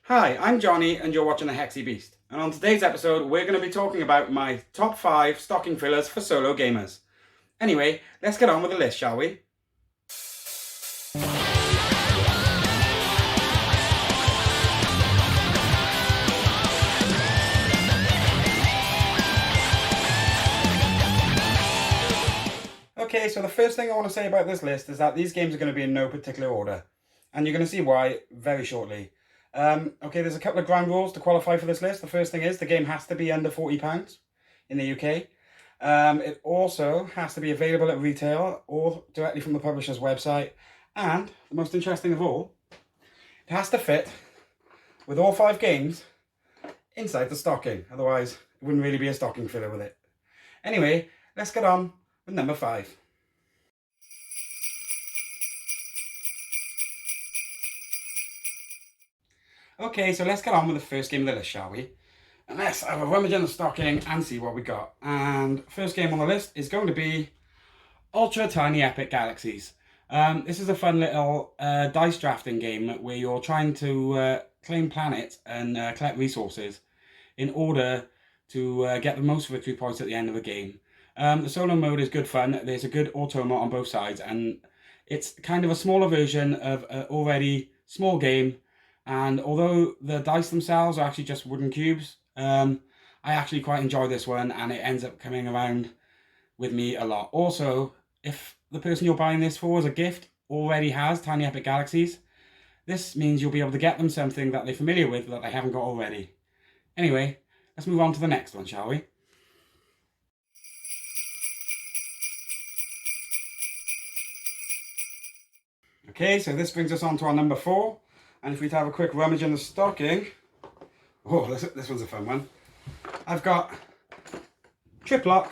Hi, I'm Johnny and you're watching the Hexy Beast. And on today's episode, we're going to be talking about my top 5 stocking fillers for solo gamers. Anyway, let's get on with the list, shall we? Okay, so the first thing I want to say about this list is that these games are going to be in no particular order. And you're going to see why very shortly. Okay, there's a couple of ground rules to qualify for this list. The first thing is the game has to be under £40 in the UK. It also has to be available at retail or directly from the publisher's website. And the most interesting of all, it has to fit with all 5 games inside the stocking. Otherwise, it wouldn't really be a stocking filler with it. Anyway, let's get on with number 5. Okay, so let's get on with the first game of the list, shall we? And let's have a rummage in the stocking and see what we got. And first game on the list is going to be Ultra Tiny Epic Galaxies. This is a fun little dice drafting game where you're trying to claim planets and collect resources in order to get the most victory points at the end of the game. The solo mode is good fun. There's a good automa on both sides, and it's kind of a smaller version of an already small game. And although the dice themselves are actually just wooden cubes, I actually quite enjoy this one, and it ends up coming around with me a lot. Also, if the person you're buying this for as a gift already has Tiny Epic Galaxies, this means you'll be able to get them something that they're familiar with that they haven't got already. Anyway, let's move on to the next one, shall we? Okay, so this brings us on to our number 4. And if we'd have a quick rummage in the stocking... Oh, this one's a fun one. I've got Triplock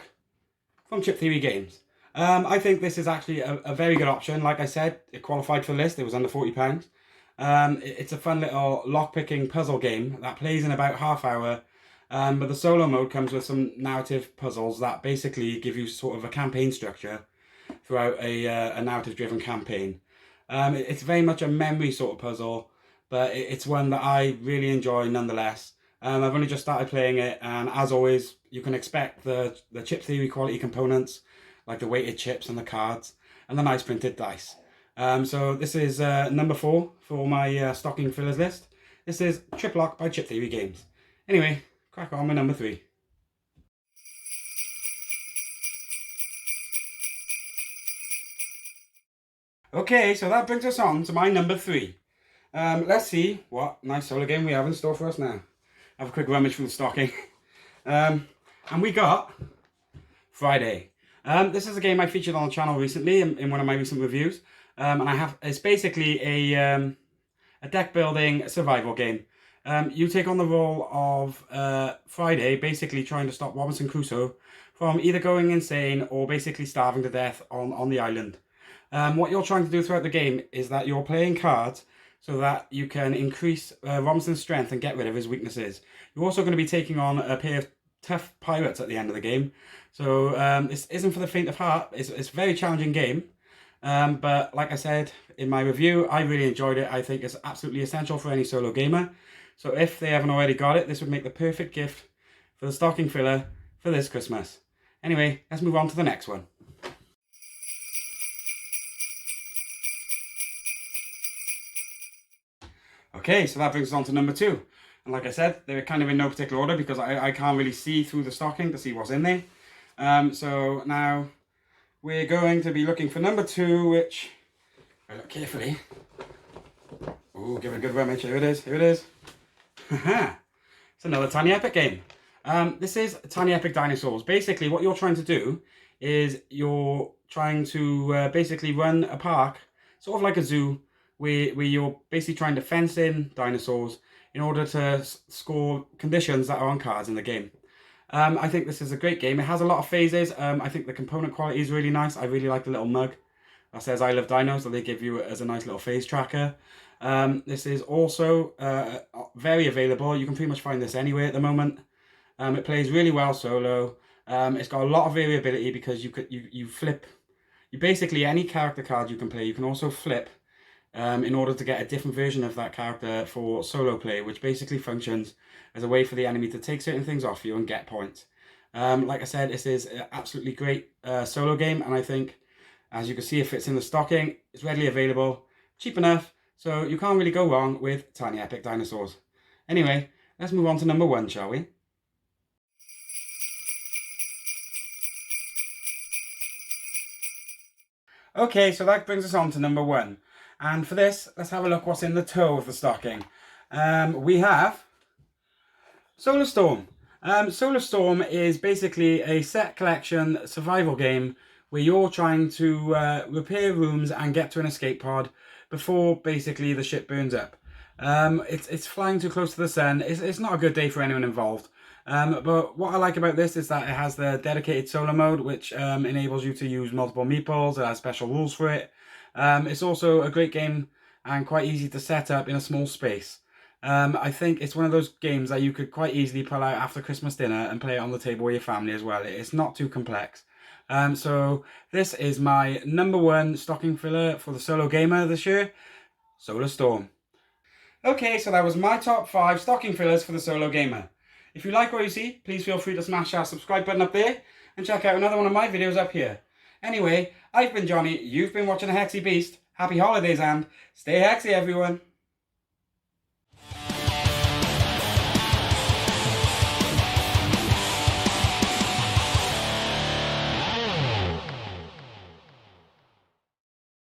from Chip Theory Games. I think this is actually a very good option. Like I said, it qualified for the list. It was under £40. It's a fun little lock-picking puzzle game that plays in about half hour. But the solo mode comes with some narrative puzzles that basically give you sort of a campaign structure throughout a narrative-driven campaign. It's very much a memory sort of puzzle, but it's one that I really enjoy nonetheless. I've only just started playing it, and as always, you can expect the Chip Theory quality components, like the weighted chips and the cards, and the nice printed dice. So this is number 4 for my stocking fillers list. This is Triplock by Chip Theory Games. Anyway, crack on with number 3. Okay, so that brings us on to my number 3. Let's see what nice solo game we have in store for us now. Have a quick rummage through the stocking. And we got Friday. This is a game I featured on the channel recently in one of my recent reviews. And it's basically a deck building survival game. You take on the role of Friday, basically trying to stop Robinson Crusoe from either going insane or basically starving to death on the island. What you're trying to do throughout the game is that you're playing cards so that you can increase Robinson's strength and get rid of his weaknesses. You're also going to be taking on a pair of tough pirates at the end of the game. So this isn't for the faint of heart. It's a very challenging game. But like I said in my review, I really enjoyed it. I think it's absolutely essential for any solo gamer. So if they haven't already got it, this would make the perfect gift for the stocking filler for this Christmas. Anyway, let's move on to the next one. Okay, so that brings us on to number 2. And like I said, they're kind of in no particular order because I can't really see through the stocking to see what's in there. So now we're going to be looking for number 2, which, if I look carefully, oh, give it a good rummage. Here it is, here it is. Haha, it's another Tiny Epic game. This is Tiny Epic Dinosaurs. Basically, what you're trying to do is you're trying to basically run a park, sort of like a zoo, where you're basically trying to fence in dinosaurs in order to score conditions that are on cards in the game. I think this is a great game. It has a lot of phases. I think the component quality is really nice. I really like the little mug that says I love dinos that they give you as a nice little phase tracker. This is also very available. You can pretty much find this anywhere at the moment. It plays really well solo. It's got a lot of variability because you flip. You basically, any character card you can play, you can also flip in order to get a different version of that character for solo play, which basically functions as a way for the enemy to take certain things off you and get points. Like I said, this is an absolutely great solo game, and I think, as you can see, it fits in the stocking. It's readily available, cheap enough, so you can't really go wrong with Tiny Epic Dinosaurs. Anyway, let's move on to number 1, shall we? Okay, so that brings us on to number 1. And for this, let's have a look what's in the toe of the stocking. We have Solar Storm. Solar Storm is basically a set collection survival game where you're trying to repair rooms and get to an escape pod before basically the ship burns up. It's flying too close to the sun. It's not a good day for anyone involved. But what I like about this is that it has the dedicated solo mode, which enables you to use multiple meeples. It has special rules for it. It's also a great game and quite easy to set up in a small space. I think it's one of those games that you could quite easily pull out after Christmas dinner and play it on the table with your family as well. It's not too complex. So this is my number 1 stocking filler for the solo gamer this year, Solar Storm. Okay, so that was my top 5 stocking fillers for the solo gamer. If you like what you see, please feel free to smash that subscribe button up there and check out another one of my videos up here. Anyway, I've been Johnny, you've been watching the Hexy Beast. Happy holidays and stay Hexy, everyone!